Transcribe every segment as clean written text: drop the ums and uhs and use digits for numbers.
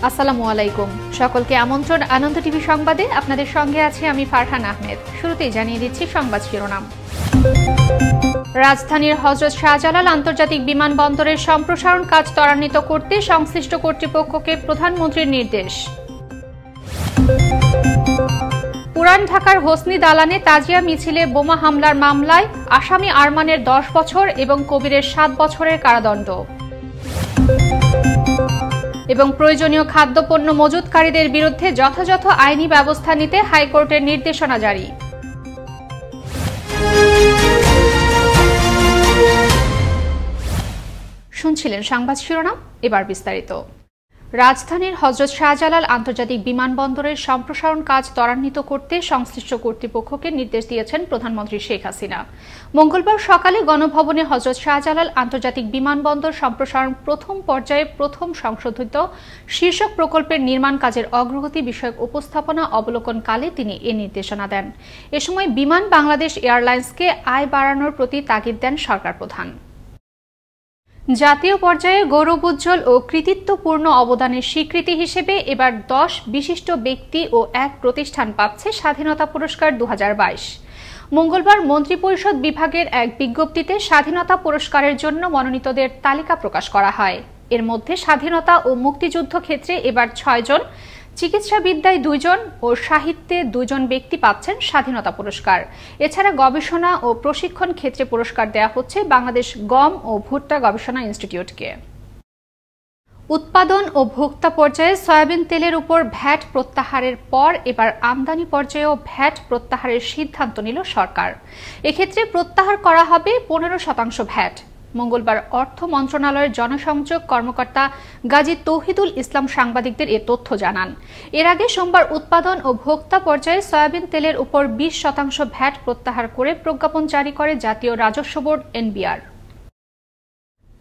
আসসালামু আলাইকুম। সকলকে আমন্ত্রণ আনন্দ টিভি সংবাদে। আপনাদের সঙ্গে আছি আমি ফারহান আহমেদ। শুরুতেই জানিয়ে দিচ্ছি সংবাদ শিরোনাম। রাজধানীর হযরত শাহজালাল আন্তর্জাতিক বিমানবন্দরের সম্প্রসারণ কাজ ত্বরান্বিত করতে সংশ্লিষ্ট কর্তৃপক্ষকে প্রধানমন্ত্রীর নির্দেশ। পুরান ঢাকার হোসনি দালানে তাজিয়া মিছিলে বোমা হামলার মামলায় আসামি আরমানের 10 বছর এবং কবিরের 7 বছরের কারাদণ্ড। এবং প্রয়োজনীয় খাদ্যপণ্য মজুতকারীদের বিরুদ্ধে যথাযথ আইনি ব্যবস্থা নিতে হাইকোর্টের নির্দেশনা জারি। শুনছিলেন সংবাদ শিরোনাম, এবার বিস্তারিত। রাজধানীর হযরত শাহজালাল আন্তর্জাতিক বিমানবন্দরের সম্প্রসারণ কাজ ত্বরান্বিত করতে সংশ্লিষ্ট কর্তৃপক্ষকে নির্দেশ দিয়েছেন প্রধানমন্ত্রী শেখ হাসিনা। মঙ্গলবার সকালে গণভবনে হযরত শাহজালাল আন্তর্জাতিক বিমানবন্দর সম্প্রসারণ প্রথম পর্যায়ে প্রথম সংশোধিত শীর্ষক প্রকল্পের নির্মাণ কাজের অগ্রগতি বিষয়ক উপস্থাপনা অবলোকনকালে তিনি এ নির্দেশনা দেন। এ সময় বিমান বাংলাদেশ এয়ারলাইন্সকে আয় বাড়ানোর প্রতি তাগিদ দেন সরকার প্রধান। জাতীয় পর্যায়ে গৌরবোজ্জ্বল ও কৃতিত্বপূর্ণ অবদানের স্বীকৃতি হিসেবে এবার 10 বিশিষ্ট ব্যক্তি ও 1 প্রতিষ্ঠান পাচ্ছে স্বাধীনতা পুরস্কার 2022। মঙ্গলবার মন্ত্রিপরিষদ বিভাগের এক বিজ্ঞপ্তিতে স্বাধীনতা পুরস্কারের জন্য মনোনীতদের তালিকা প্রকাশ করা হয়। এর মধ্যে স্বাধীনতা ও মুক্তিযুদ্ধ ক্ষেত্রে এবার 6 জন, চিকিৎসাবিদ্যায় 2 জন ও সাহিত্যে 2 জন ব্যক্তি পাচ্ছেন স্বাধীনতা পুরস্কার। এছাড়া গবেষণা ও প্রশিক্ষণ ক্ষেত্রে পুরস্কার দেওয়া হচ্ছে বাংলাদেশ গম ও ভুট্টা গবেষণা ইনস্টিটিউটকে। উৎপাদন ও ভোক্তা পর্যায়ে সয়াবিন তেলের উপর ভ্যাট প্রত্যাহারের পর এবার আমদানি পর্যায়েও ভ্যাট প্রত্যাহারের সিদ্ধান্ত নিল সরকার। এক্ষেত্রে প্রত্যাহার করা হবে 15% ভ্যাট। মঙ্গলবার অর্থ মন্ত্রণালয়ের জনসংযোগ কর্মকর্তা গাজী তৌহিদুল ইসলাম সাংবাদিকদের এ তথ্য জানান। এর আগে সোমবার উৎপাদন ও ভোক্তা পর্যায়ে সয়াবিন তেলের উপর 20% ভ্যাট প্রত্যাহার করে প্রজ্ঞাপন জারি করে জাতীয় রাজস্ব বোর্ড এনবিআর।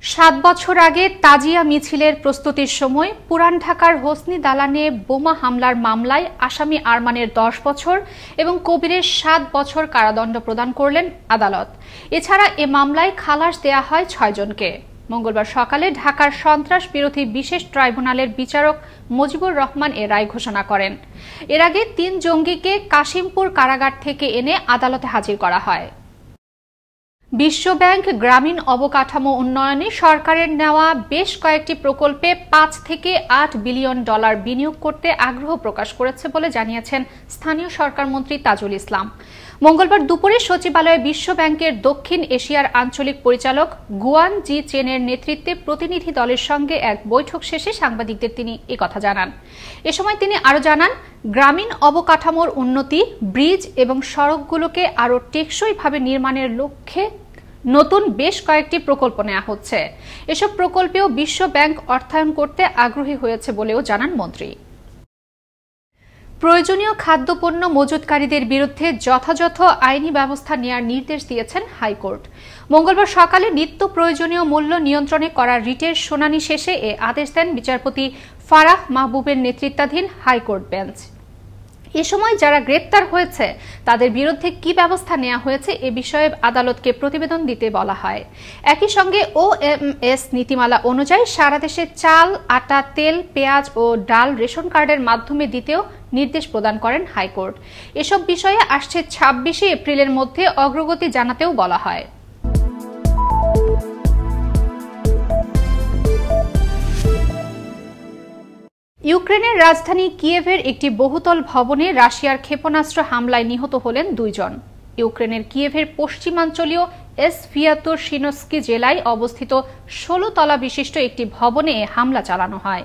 7 বছর আগে তাজিয়া মিছিলের প্রস্তুতির সময় পুরান ঢাকার হোসনি দালানে বোমা হামলার মামলায় আসামি আরমানের 10 বছর এবং কবিরের 7 বছর কারাদণ্ড প্রদান করলেন আদালত। এছাড়া এ মামলায় খালাস দেয়া হয় 6 জনকে। মঙ্গলবার সকালে ঢাকার সন্ত্রাস বিরোধী বিশেষ ট্রাইব্যুনালের বিচারক মুজিবুর রহমান এ রায় ঘোষণা করেন। এর আগে 3 জঙ্গিকে কাশিমপুর কারাগার থেকে এনে আদালতে হাজির করা হয়। বিশ্বব্যাংক গ্রামীণ অবকাঠামো উন্নয়নে সরকারের নেওয়া বেশ কয়েকটি প্রকল্পে 5 থেকে 8 বিলিয়ন ডলার বিনিয়োগ করতে আগ্রহ প্রকাশ করেছে বলে জানিয়েছেন স্থানীয় সরকার মন্ত্রী তাজুল ইসলাম। মঙ্গলবার দুপুরে সচিবালয়ে বিশ্বব্যাংকের দক্ষিণ এশিয়ার আঞ্চলিক পরিচালক গুয়ান জি চেনের নেতৃত্বে প্রতিনিধি দলের সঙ্গে এক বৈঠক শেষে সাংবাদিকদের তিনি একথা জানান। এ সময় তিনি আরও জানান, গ্রামীণ অবকাঠামোর উন্নতি, ব্রিজ এবং সড়কগুলোকে আরও টেকসইভাবে নির্মাণের লক্ষ্যে নতুন বেশ কয়েকটি প্রকল্প নেওয়া হচ্ছে। এসব প্রকল্পেও বিশ্ব ব্যাংক অর্থায়ন করতে আগ্রহী হয়েছে বলেও জানান মন্ত্রী। প্রয়োজনীয় খাদ্যপণ্য মজুতকারীদের বিরুদ্ধে যথাযথ আইনি ব্যবস্থা নেওয়ার নির্দেশ দিয়েছেন হাইকোর্ট। মঙ্গলবার সকালে নিত্য প্রয়োজনীয় মূল্য নিয়ন্ত্রণে করা রিটের শুনানি শেষে এ আদেশ দেন বিচারপতি ফারাহ মাহবুবের নেতৃত্বাধীন হাইকোর্ট বেঞ্চ। এ সময় যারা গ্রেপ্তার হয়েছে তাদের বিরুদ্ধে কি ব্যবস্থা নেওয়া হয়েছে এ বিষয়ে আদালতকে প্রতিবেদন দিতে বলা হয়। একই সঙ্গে ওএমএস নীতিমালা অনুযায়ী সারা দেশে চাল, আটা, তেল, পেঁয়াজ ও ডাল রেশন কার্ডের মাধ্যমে দিতেও নির্দেশ প্রদান করেন হাইকোর্ট। এসব বিষয়ে আসছে 26 এপ্রিলের মধ্যে অগ্রগতি জানাতেও বলা হয়। ইউক্রেনের রাজধানী কিয়েভের একটি বহুতল ভবনে রাশিয়ার ক্ষেপণাস্ত্র হামলায় নিহত হলেন 2 জন। ইউক্রেনের কিয়েভের পশ্চিমাঞ্চলীয় এসভিয়াতোশিনস্কি জেলায় অবস্থিত 16 তলা বিশিষ্ট একটি ভবনে হামলা চালানো হয়।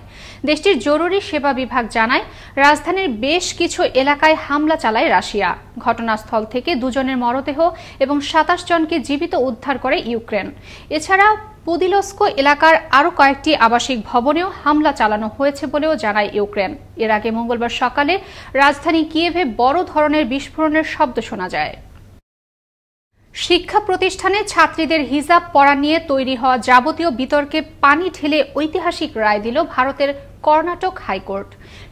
দেশটির জরুরি সেবা বিভাগ জানায়, রাজধানীর বেশ কিছু এলাকায় হামলা চালায় রাশিয়া। ঘটনাস্থল থেকে 2 জনের মরদেহ এবং 27 জনকে জীবিত উদ্ধার করে ইউক্রেন। এছাড়া পুদিলস্কো এলাকার আরও কয়েকটি আবাসিক ভবনেও হামলা চালানো হয়েছে বলেও জানায় ইউক্রেন। এর আগে মঙ্গলবার সকালে রাজধানী কিয়েভে বড় ধরনের বিস্ফোরণের শব্দ শোনা যায়। শিক্ষা প্রতিষ্ঠানে ছাত্রীদের হিজাব পরা নিয়ে তৈরি হওয়া যাবতীয় বিতর্কে পানি ঢেলে ঐতিহাসিক রায় দিল ভারতের কর্ণাটক হাইকোর্ট।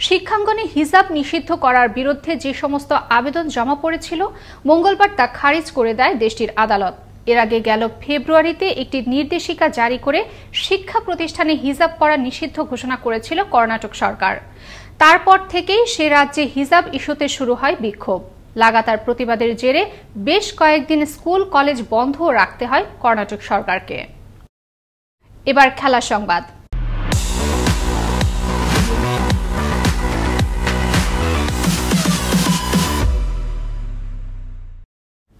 শিক্ষাঙ্গনে হিজাব নিষিদ্ধ করার বিরুদ্ধে যে সমস্ত আবেদন জমা পড়েছিল, মঙ্গলবার তা খারিজ করে দেয় দেশটির আদালত। এর আগে গেল ফেব্রুয়ারিতে একটি নির্দেশিকা জারি করে শিক্ষা প্রতিষ্ঠানে হিজাব পরা নিষিদ্ধ ঘোষণা করেছিল কর্ণাটক সরকার। তারপর থেকেই সে রাজ্যে হিজাব ইস্যুতে শুরু হয় বিক্ষোভ। লাগাতার প্রতিবাদের জেরে বেশ কয়েকদিন স্কুল কলেজ বন্ধও রাখতে হয় কর্ণাটক সরকারকে। এবার খেলার সংবাদ।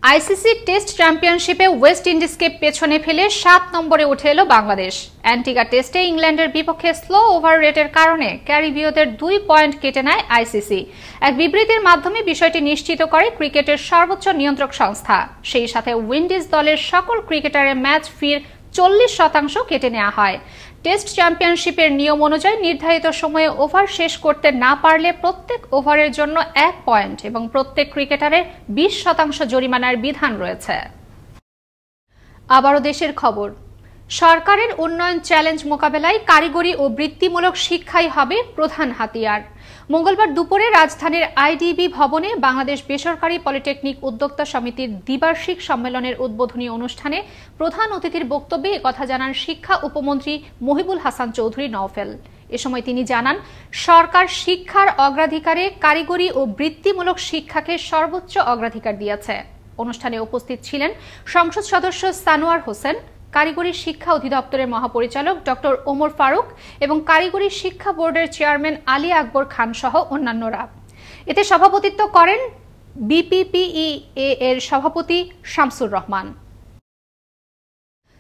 আইসিসি টেস্ট চ্যাম্পিয়নশিপে ওয়েস্ট ইন্ডিজকে পেছনে ফেলে 7 নম্বরে উঠে এলো বাংলাদেশ। অ্যান্টিগা টেস্টে ইংল্যান্ডের বিপক্ষে স্লো ওভার রেটের কারণে ক্যারিবীয়দের 2 পয়েন্ট কেটে নেয় আইসিসি। এক বিবৃতির মাধ্যমে বিষয়টি নিশ্চিত করে ক্রিকেটের সর্বোচ্চ নিয়ন্ত্রক সংস্থা। সেই সাথে উইন্ডিজ দলের সকল ক্রিকেটারের ম্যাচ ফির 40% কেটে নেওয়া হয়। টেস্ট চ্যাম্পিয়নশিপের নিয়ম অনুযায়ী নির্ধারিত সময়ে ওভার শেষ করতে না পারলে প্রত্যেক ওভারের জন্য 1 পয়েন্ট এবং প্রত্যেক ক্রিকেটারের 20% জরিমানার বিধান রয়েছে। আবারও দেশের খবর। সরকারের উন্নয়ন চ্যালেঞ্জ মোকাবেলায় কারিগরি ও বৃত্তিমূলক শিক্ষাই হবে প্রধান হাতিয়ার। মঙ্গলবার দুপুরে রাজধানীর আইডিবি ভবনে বাংলাদেশ বেসরকারি পলিটেকনিক উদ্যোক্তা সমিতির দ্বিবার্ষিক সম্মেলনের উদ্বোধনী অনুষ্ঠানে প্রধান অতিথির বক্তব্যে একথা জানান শিক্ষা উপমন্ত্রী মহিবুল হাসান চৌধুরী নওফেল। এ সময় তিনি জানান, সরকার শিক্ষার অগ্রাধিকারে কারিগরি ও বৃত্তিমূলক শিক্ষাকে সর্বোচ্চ অগ্রাধিকার দিয়েছে। অনুষ্ঠানে উপস্থিত ছিলেন সংসদ সদস্য সানোয়ার হোসেন, কারিগরি শিক্ষা অধিদপ্তরের মহাপরিচালক ডক্টর ওমর ফারুক এবং কারিগরি শিক্ষা বোর্ডের চেয়ারম্যান আলী আকবর খান সহ অন্যান্যরা। এতে সভাপতিত্ব করেন বিপিপিইএ এর সভাপতি শামসুর রহমান।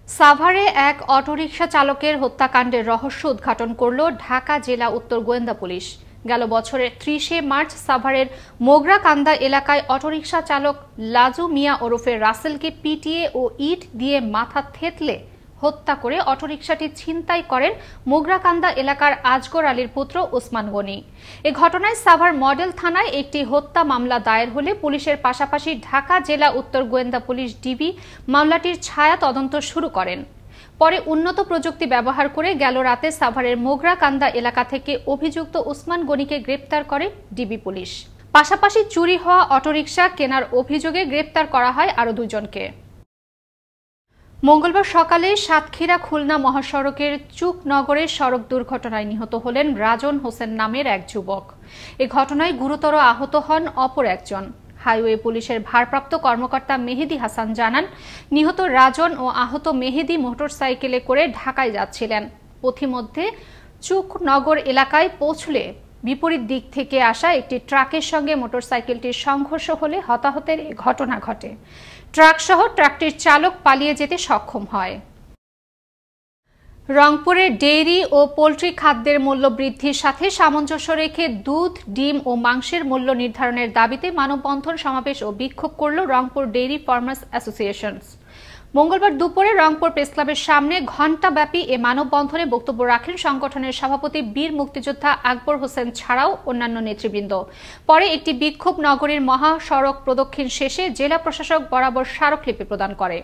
সাভারে এক অটোরিকশা চালকের হত্যাকাণ্ডের রহস্য উদ্ঘাটন করল ঢাকা জেলা উত্তর গোয়েন্দা পুলিশ। গেল বছরের 30 মার্চ সাভারের মোগরাকান্দা এলাকায় অটোরিকশা চালক লাজু মিয়া ওরফে রাসেলকে পিটিয়ে ও ইট দিয়ে মাথা থেতলে হত্যা করে অটোরিকশাটি ছিনতাই করেন মোগরাকান্দা এলাকার আজগর আলীর পুত্র ওসমান গনি। এ ঘটনায় সাভার মডেল থানায় একটি হত্যা মামলা দায়ের হলে পুলিশের পাশাপাশি ঢাকা জেলা উত্তর গোয়েন্দা পুলিশ ডিবি মামলাটির ছায়া তদন্ত শুরু করেন। পরে উন্নত প্রযুক্তি ব্যবহার করে গেল রাতে সাভারের মোগরাকান্দা এলাকা থেকে অভিযুক্ত ওসমান গনিকে গ্রেপ্তার করে ডিবি পুলিশ। পাশাপাশি চুরি হওয়া অটোরিকশা কেনার অভিযোগে গ্রেপ্তার করা হয় আরও 2 জনকে। মঙ্গলবার সকালে সাতক্ষীরা খুলনা মহাসড়কের চুকনগরে সড়ক দুর্ঘটনায় নিহত হলেন রাজন হোসেন নামের এক যুবক। এ ঘটনায় গুরুতর আহত হন অপর একজন। হাইওয়ে পুলিশের ভারপ্রাপ্ত কর্মকর্তা মেহেদি হাসান জানান, নিহত রাজন ও আহত মেহেদি মোটরসাইকেলে করে ঢাকায় যাচ্ছিলেন। পথিমধ্যে চুকনগর এলাকায় পৌঁছলে বিপরীত দিক থেকে আসা একটি ট্রাকের সঙ্গে মোটরসাইকেলটির সংঘর্ষ হলে হতাহতের এ ঘটনা ঘটে। ট্রাকসহ ট্রাকটির চালক পালিয়ে যেতে সক্ষম হয়। রংপুরে ডেইরি ও পোল্ট্রি খাদ্যের মূল্য বৃদ্ধির সাথে সামঞ্জস্য রেখে দুধ, ডিম ও মাংসের মূল্য নির্ধারণের দাবিতে মানববন্ধন, সমাবেশ ও বিক্ষোভ করল রংপুর ডেইরি ফার্মার্স অ্যাসোসিয়েশন। মঙ্গলবার দুপুরে রংপুর প্রেসক্লাবের সামনে ঘণ্টাব্যাপী এ মানববন্ধনে বক্তব্য রাখেন সংগঠনের সভাপতি বীর মুক্তিযোদ্ধা আকবর হোসেন ছাড়াও অন্যান্য নেতৃবৃন্দ। পরে একটি বিক্ষোভ নগরীর মহাসড়ক প্রদক্ষিণ শেষে জেলা প্রশাসক বরাবর স্মারকলিপি প্রদান করে।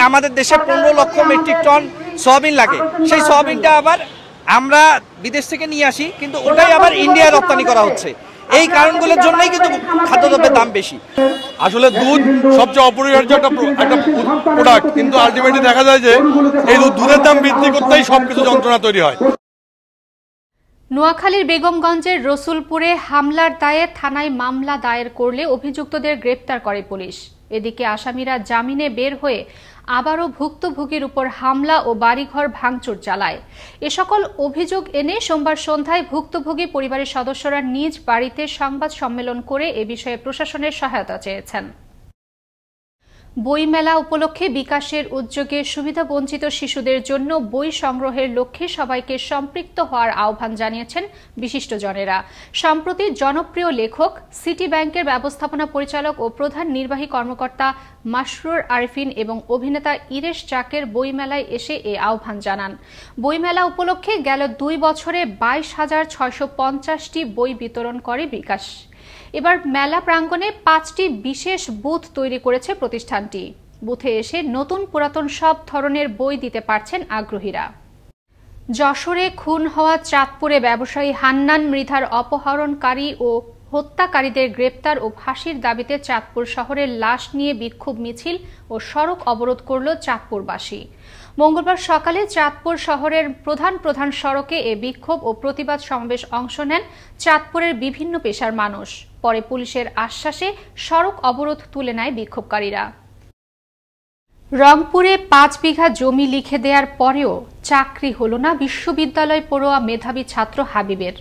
আমাদের দেশে 15 লক্ষ মেট্রিক টন সয়াবিন লাগে, সেই সয়াবিনটা আবার আমরা বিদেশ থেকে নিয়ে আসি, কিন্তু ওটাই আবার ইন্ডিয়া রপ্তানি করা হচ্ছে। এই কারণগুলোর জন্যই কিন্তু খাদ্যদ্রব্যের দাম বেশি। আসলে দুধ সবচেয়ে অপরিহার্য একটা প্রোডাক্ট, কিন্তু আলটিমেটলি দেখা যায় যে এই দুধের দাম বৃদ্ধি করতেই সবকিছু যন্ত্রণা তৈরি হয়। নোয়াখালীর বেগমগঞ্জের রসুলপুরে হামলার দায়ে থানায় মামলা দায়ের করলে অভিযুক্তদের গ্রেপ্তার করে পুলিশ। এদিকে আসামিরা জামিনে বের হয়ে আবারও ভুক্তভোগীর উপর হামলা ও বাড়িঘর ভাঙচুর চালায়। এ সকল অভিযোগ এনে সোমবার সন্ধ্যায় ভুক্তভোগী পরিবারের সদস্যরা নিজ বাড়িতে সংবাদ সম্মেলন করে এ বিষয়ে প্রশাসনের সহায়তা চেয়েছেন। বইমেলা উপলক্ষে বিকাশের উদ্যোগে সুবিধাবঞ্চিত শিশুদের জন্য বই সংগ্রহের লক্ষ্যে সবাইকে সম্পৃক্ত হওয়ার আহ্বান জানিয়েছেন বিশিষ্টজনেরা। সম্প্রতি জনপ্রিয় লেখক, সিটি ব্যাংকের ব্যবস্থাপনা পরিচালক ও প্রধান নির্বাহী কর্মকর্তা মাসরুর আরিফিন এবং অভিনেতা ইরেশ জাকের বইমেলায় এসে এ আহ্বান জানান। বইমেলা উপলক্ষে গেল 2 বছরে 22,650টি বই বিতরণ করে বিকাশ। এবার মেলা প্রাঙ্গণে 5টি বিশেষ বুথ তৈরি করেছে প্রতিষ্ঠানটি। বুথে এসে নতুন পুরাতন সব ধরনের বই দিতে পারছেন আগ্রহীরা। যশোরে খুন হওয়া চাঁদপুরে ব্যবসায়ী হান্নান মৃধার অপহরণকারী ও হত্যাকারীদের গ্রেপ্তার ও ফাঁসির দাবিতে চাঁদপুর শহরের লাশ নিয়ে বিক্ষোভ মিছিল ও সড়ক অবরোধ করল চাঁদপুরবাসী। মঙ্গলবার সকালে চাঁদপুর শহরের প্রধান সড়কে এ বিক্ষোভ ও প্রতিবাদ সমাবেশ অংশ নেন চাঁদপুরের বিভিন্ন পেশার মানুষ। পরে পুলিশের আশ্বাসে সড়ক অবরোধ তুলে নেয় বিক্ষোভকারীরা। রংপুরে 5 বিঘা জমি লিখে দেওয়ার পরেও চাকরি হল না বিশ্ববিদ্যালয় পড়ুয়া মেধাবী ছাত্র হাবিবের।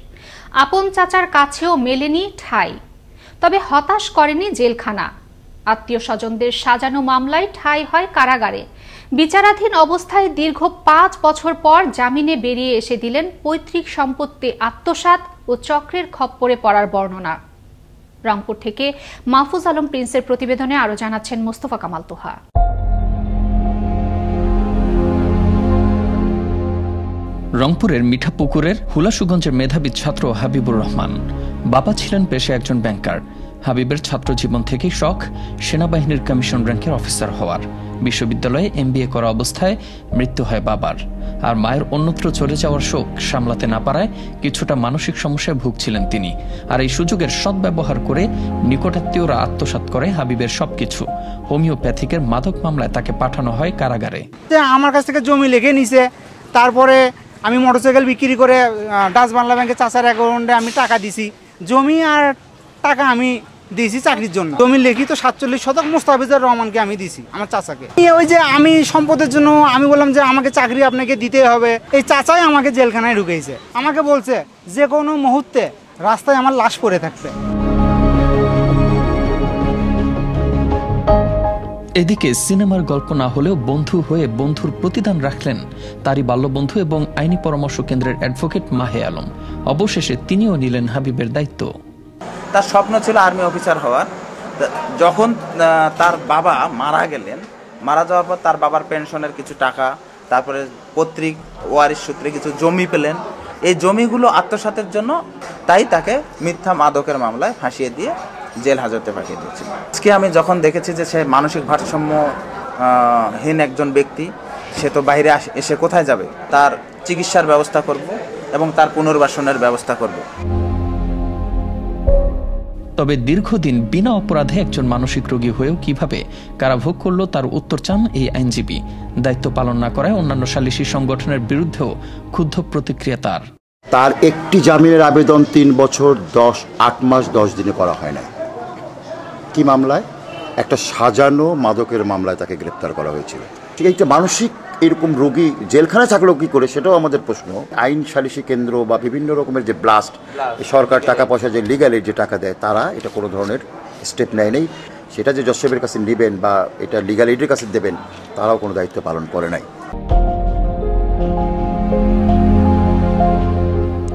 আপন চাচার কাছেও মেলেনি ঠাঁই। তবে হতাশ করেনি জেলখানা। আত্মীয় স্বজনদের সাজানো মামলায় ঠাঁই হয় কারাগারে। বিচারাধীন অবস্থায় দীর্ঘ 5 বছর পর জামিনে বেরিয়ে এসে দিলেন পৈতৃক সম্পত্তি আত্মসাৎ ও চক্রের খপ্পরে পড়ার বর্ণনা। রংপুর থেকে মাহফুজ আলম প্রিন্সের প্রতিবেদনে আরো জানাচ্ছেন মোস্তফা কামাল তোহা। রংপুরের মিঠাপুকুরের হুলাশুগঞ্জের মেধাবী ছাত্র হাবিবুর রহমান। বাবা ছিলেন পেশায় একজন ব্যাংকার। হাবিবের ছাত্র জীবন থেকেই শখ সেনাবাহিনীর কমিশন র্যাঙ্কের অফিসার হওয়ার। বিশ্ববিদ্যালয়ে MBA করা অবস্থায় মৃত্যু হয় বাবার। আর মায়ের অন্যত্র চলে যাওয়ার শোক সামলাতে না পারায় কিছুটা মানসিক সমস্যায় ভুগছিলেন তিনি। আর এই সুযোগের সদ্ব্যবহার করে নিকটাত্মীয়রা আত্মসাৎ করে হাবিবের সবকিছু। হোমিওপ্যাথিকের মাদক মামলায় তাকে পাঠানো হয় কারাগারে। আমার কাছ থেকে জমি লিখে নিছে, তারপরে আমি মোটরসাইকেল বিক্রি করে ডাচ বাংলা ব্যাংকে চাচার অ্যাকাউন্টে আমি টাকা দিছি। জমি আর টাকা আমি দিয়েছি চাকরির জন্য। জমি লিখিত 47 শতক মোস্তাফিজুর রহমানকে আমি দিছি, আমার চাচাকে। ওই যে আমি সম্পদের জন্য আমি বললাম যে আমাকে চাকরি আপনাকে দিতে হবে, এই চাচাই আমাকে জেলখানায় ঢুকেছে। আমাকে বলছে যে কোনো মুহূর্তে রাস্তায় আমার লাশ পড়ে থাকবে। এদিকে সিনেমার গল্প না হলেও বন্ধু হয়ে বন্ধুর প্রতিদান রাখলেন তারই বাল্যবন্ধু এবং আইনি পরামর্শ কেন্দ্রের অ্যাডভোকেট মাহে আলম। অবশেষে তিনিও নিলেন হাবিবের দায়িত্ব। তার স্বপ্ন ছিল আর্মি অফিসার হওয়ার। যখন তার বাবা মারা গেলেন, মারা যাওয়ার পর তার বাবার পেনশনের কিছু টাকা, তারপরে পৈতৃক ওয়ারিশ সূত্রে কিছু জমি পেলেন। এই জমিগুলো আত্মসাতের জন্য তাই তাকে মিথ্যা মাদকের মামলায় ফাঁসিয়ে দিয়ে জেল হাজতে পাঠিয়ে দিয়েছিল। আজকে আমি যখন দেখেছি যে সে মানসিক ভারসাম্যহীন একজন ব্যক্তি, সে তো বাইরে এসে কোথায় যাবে, তার চিকিৎসার ব্যবস্থা করব এবং তার পুনর্বাসনের ব্যবস্থা করব। তবে দীর্ঘদিন বিনা অপরাধে একজন মানসিক রোগী হয়েও কিভাবে কারাভোগ করল তার উত্তর চান এই আইনজীবী। দায়িত্ব পালন না করায় অন্যান্য সালিসি সংগঠনের বিরুদ্ধেও ক্ষুব্ধ প্রতিক্রিয়া তার। তার একটি জামিনের আবেদন 3 বছর 8 মাস 10 দিনে করা হয় না। কি মামলায়? একটা সাজানো মাদকের মামলায় তাকে গ্রেপ্তার করা হয়েছিল। ঠিক একটা মানসিক এরকম রোগী জেলখানায় থাকলেও কি করে, সেটাও আমাদের প্রশ্ন। আইন সালিসি কেন্দ্র বা বিভিন্ন রকমের যে ব্লাস্ট, সরকার টাকা পয়সা যে লিগালের যে টাকা দেয়, তারা এটা কোনো ধরনের স্টেপ নেয়। সেটা যে জজ সাহেবের কাছে নেবেন বা এটা লিগাল এইডের কাছে দেবেন, তারাও কোনো দায়িত্ব পালন করে নাই।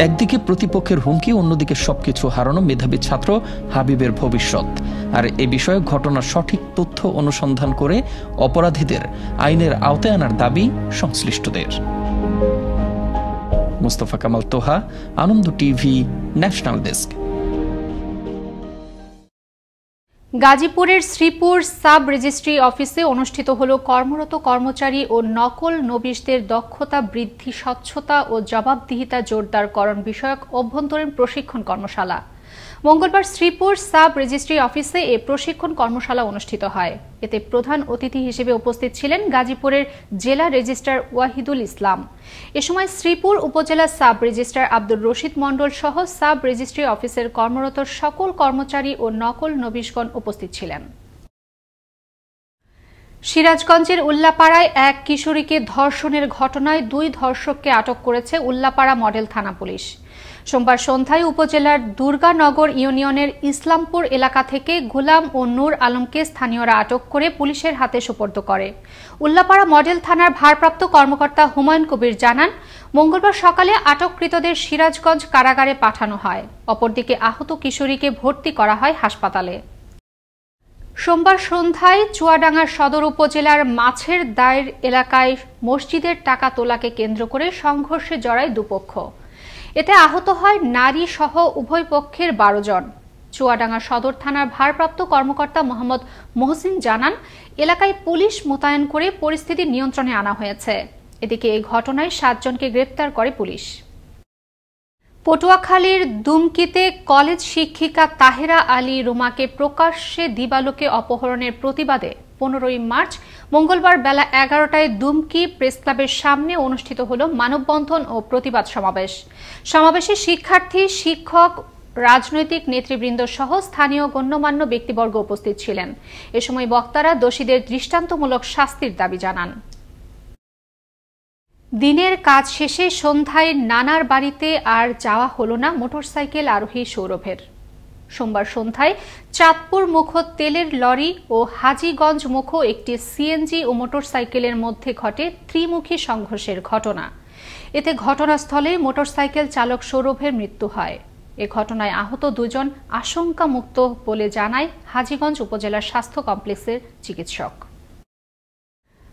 একদিকে প্রতিপক্ষের হুমকি, অন্যদিকে সবকিছু হারানো মেধাবী ছাত্র হাবিবের ভবিষ্যৎ। আর এ বিষয়ে ঘটনার সঠিক তথ্য অনুসন্ধান করে অপরাধীদের আইনের আওতায় আনার দাবি সংশ্লিষ্টদের। মোস্তফা কামাল তোহা, আনন্দ টিভি, ন্যাশনাল ডেস্ক। গাজীপুরের শ্রীপুর সাব রেজিস্ট্রি অফিসে অনুষ্ঠিত হল কর্মরত কর্মচারী ও নকল নবিশদের দক্ষতা বৃদ্ধি, স্বচ্ছতা ও জবাবদিহিতা জোরদারকরণ বিষয়ক অভ্যন্তরীণ প্রশিক্ষণ কর্মশালা। মঙ্গলবার শ্রীপুর সাব রেজিস্ট্রি অফিসে এ প্রশিক্ষণ কর্মশালা অনুষ্ঠিত হয়। এতে প্রধান অতিথি হিসেবে উপস্থিত ছিলেন গাজীপুরের জেলা রেজিস্ট্রার ওয়াহিদুল ইসলাম। এ সময় শ্রীপুর উপজেলা সাব রেজিস্ট্রার আব্দুর রশিদ মণ্ডল সহ সাব রেজিস্ট্রি অফিসের কর্মরত সকল কর্মচারী ও নকল নবিশগণ উপস্থিত ছিলেন। সিরাজগঞ্জের উল্লাপাড়ায় এক কিশোরীকে ধর্ষণের ঘটনায় 2 ধর্ষককে আটক করেছে উল্লাপাড়া মডেল থানা পুলিশ। সোমবার সন্ধ্যায় উপজেলার দুর্গানগর ইউনিয়নের ইসলামপুর এলাকা থেকে গোলাম ও নূর আলমকে স্থানীয়রা আটক করে পুলিশের হাতে সোপর্দ করে। উল্লাপাড়া মডেল থানার ভারপ্রাপ্ত কর্মকর্তা হুমায়ুন কবির জানান, মঙ্গলবার সকালে আটককৃতদের সিরাজগঞ্জ কারাগারে পাঠানো হয়। অপরদিকে আহত কিশোরীকে ভর্তি করা হয় হাসপাতালে। সোমবার সন্ধ্যায় চুয়াডাঙ্গা সদর উপজেলার মাছের দায়ের এলাকায় মসজিদের টাকা তোলাকে কেন্দ্র করে সংঘর্ষে জড়ায় দুপক্ষ। এতে আহত হয় নারী সহ উভয় পক্ষের 12 জন। চুয়াডাঙ্গা সদর থানার ভারপ্রাপ্ত কর্মকর্তা মোহাম্মদ মহসিন জানান, এলাকায় পুলিশ মোতায়েন করে পরিস্থিতি নিয়ন্ত্রণে আনা হয়েছে। এদিকে এই ঘটনায় 7 জনকে গ্রেপ্তার করে পুলিশ। পটুয়াখালীর দুমকিতে কলেজ শিক্ষিকা তাহেরা আলী রুমাকে প্রকাশ্যে দিবালোকে অপহরণের প্রতিবাদে 15ই মার্চ মঙ্গলবার বেলা 11টায় দুমকি প্রেস ক্লাবের সামনে অনুষ্ঠিত হল মানববন্ধন ও প্রতিবাদ সমাবেশ। সমাবেশে শিক্ষার্থী, শিক্ষক, রাজনৈতিক নেতৃবৃন্দ সহ স্থানীয় গণ্যমান্য ব্যক্তিবর্গ উপস্থিত ছিলেন। এ সময় বক্তারা দোষীদের দৃষ্টান্তমূলক শাস্তির দাবি জানান। দিনের কাজ শেষে সন্ধ্যায় নানার বাড়িতে আর যাওয়া হলো না মোটরসাইকেল আরোহী সৌরভের। সোমবার সন্ধ্যায় চাঁদপুর মুখ তেলের লরি ও হাজীগঞ্জ মুখ একটি সিএনজি ও মোটরসাইকেলের মধ্যে ঘটে ত্রিমুখী সংঘর্ষের ঘটনা। এতে ঘটনাস্থলে মোটরসাইকেল চালক সৌরভের মৃত্যু হয়। এ ঘটনায় আহত দুজন আশঙ্কামুক্ত বলে জানায় হাজীগঞ্জ উপজেলা স্বাস্থ্য কমপ্লেক্সের চিকিৎসক।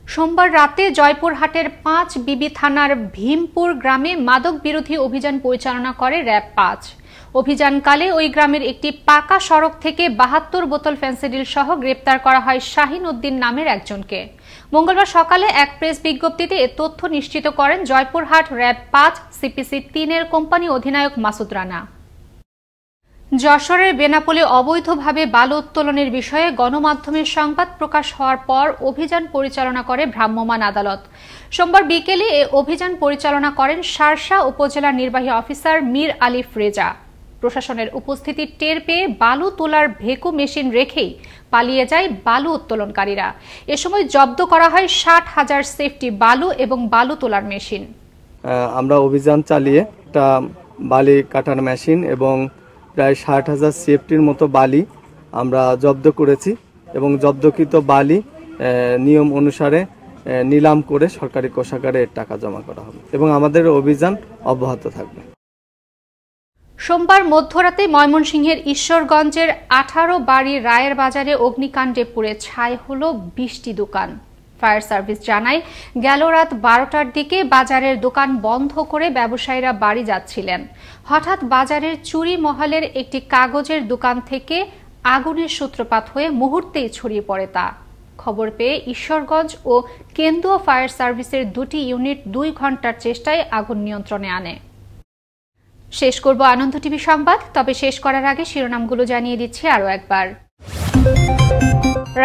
সোমবার রাতে জয়পুরহাটের 5 বিবি থানার ভীমপুর গ্রামে মাদক বিরোধী অভিযান পরিচালনা করে র্যাব 5। অভিযানকালে ওই গ্রামের একটি পাকা সড়ক থেকে 72 বোতল ফেন্সিডিল সহ গ্রেপ্তার করা হয় শাহিন উদ্দিন নামের একজনকে। মঙ্গলবার সকালে এক প্রেস বিজ্ঞপ্তিতে এ তথ্য নিশ্চিত করেন জয়পুরহাট র্যাব 5 সিপিসি 3 এর কোম্পানি অধিনায়ক মাসুদ রানা। যশোরের বেনাপোলে অবৈধভাবে বালু উত্তোলনের বিষয়ে গণমাধ্যমের সংবাদ প্রকাশ হওয়ার পর অভিযান পরিচালনা করে ভ্রাম্যমাণ আদালত। সোমবার বিকেলে এ অভিযান পরিচালনা করেন শার্শা উপজেলা নির্বাহী অফিসার মীর আলিফ রেজা। প্রশাসনের উপস্থিতি টের পেয়ে বালু তোলার ভেকু মেশিন রেখেই পালিয়ে যায় বালু উত্তোলনকারীরা। এ সময় জব্দ করা হয় 60,000 সেফটি বালু এবং বালু তোলার মেশিন। আমরা অভিযান চালিয়ে একটা বালি কাটার মেশিন এবং প্রায় 60,000 সেফটির মতো বালি আমরা জব্দ করেছি এবং জব্দকৃত বালি নিয়ম অনুসারে নিলাম করে সরকারি কোষাগারে টাকা জমা করা হবে এবং আমাদের অভিযান অব্যাহত থাকবে। সোমবার মধ্যরাতে ময়মনসিংহের ঈশ্বরগঞ্জের 18 বাড়ি রায়ের বাজারে অগ্নিকাণ্ডে পুড়ে ছাই হল 20টি দোকান। ফায়ার সার্ভিস জানায় গেল রাত 12টার দিকে বাজারের দোকান বন্ধ করে ব্যবসায়ীরা বাড়ি যাচ্ছিলেন। হঠাৎ বাজারের চুরি মহলের একটি কাগজের দোকান থেকে আগুনের সূত্রপাত হয়ে মুহূর্তেই ছড়িয়ে পড়ে তা। খবর পেয়ে ঈশ্বরগঞ্জ ও কেন্দ্রীয় ফায়ার সার্ভিসের 2টি ইউনিট 2 ঘন্টার চেষ্টায় আগুন নিয়ন্ত্রণে আনে। শেষ করব আনন্দ টিভি সংবাদ, তবে শেষ করার আগে শিরোনামগুলো জানিয়ে দিচ্ছি আরও একবার।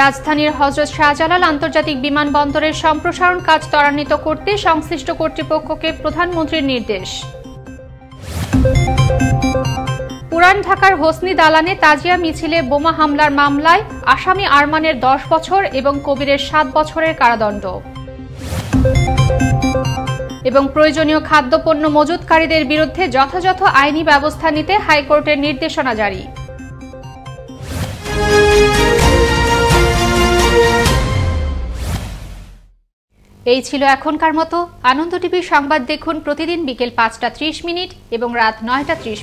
রাজধানীর হযরত শাহজালাল আন্তর্জাতিক বিমানবন্দরের সম্প্রসারণ কাজ ত্বরান্বিত করতে সংশ্লিষ্ট কর্তৃপক্ষকে প্রধানমন্ত্রীর নির্দেশ। পুরান ঢাকার হোসনি দালানে তাজিয়া মিছিলে বোমা হামলার মামলায় আসামি আরমানের 10 বছর এবং কবিরের 7 বছরের কারাদণ্ড। এবং প্রয়োজনীয় খাদ্যপণ্য মজুতকারীদের বিরুদ্ধে যথাযথ আইনি ব্যবস্থা নিতে হাইকোর্টের নির্দেশনা জারি। এই ছিল এখনকার মতো। আনন্দ টিভির সংবাদ দেখুন প্রতিদিন বিকেল 5টা 30 এবং রাত 9টা 30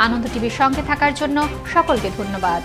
আনন্দ টিভির সঙ্গে থাকার জন্য সকলকে ধন্যবাদ।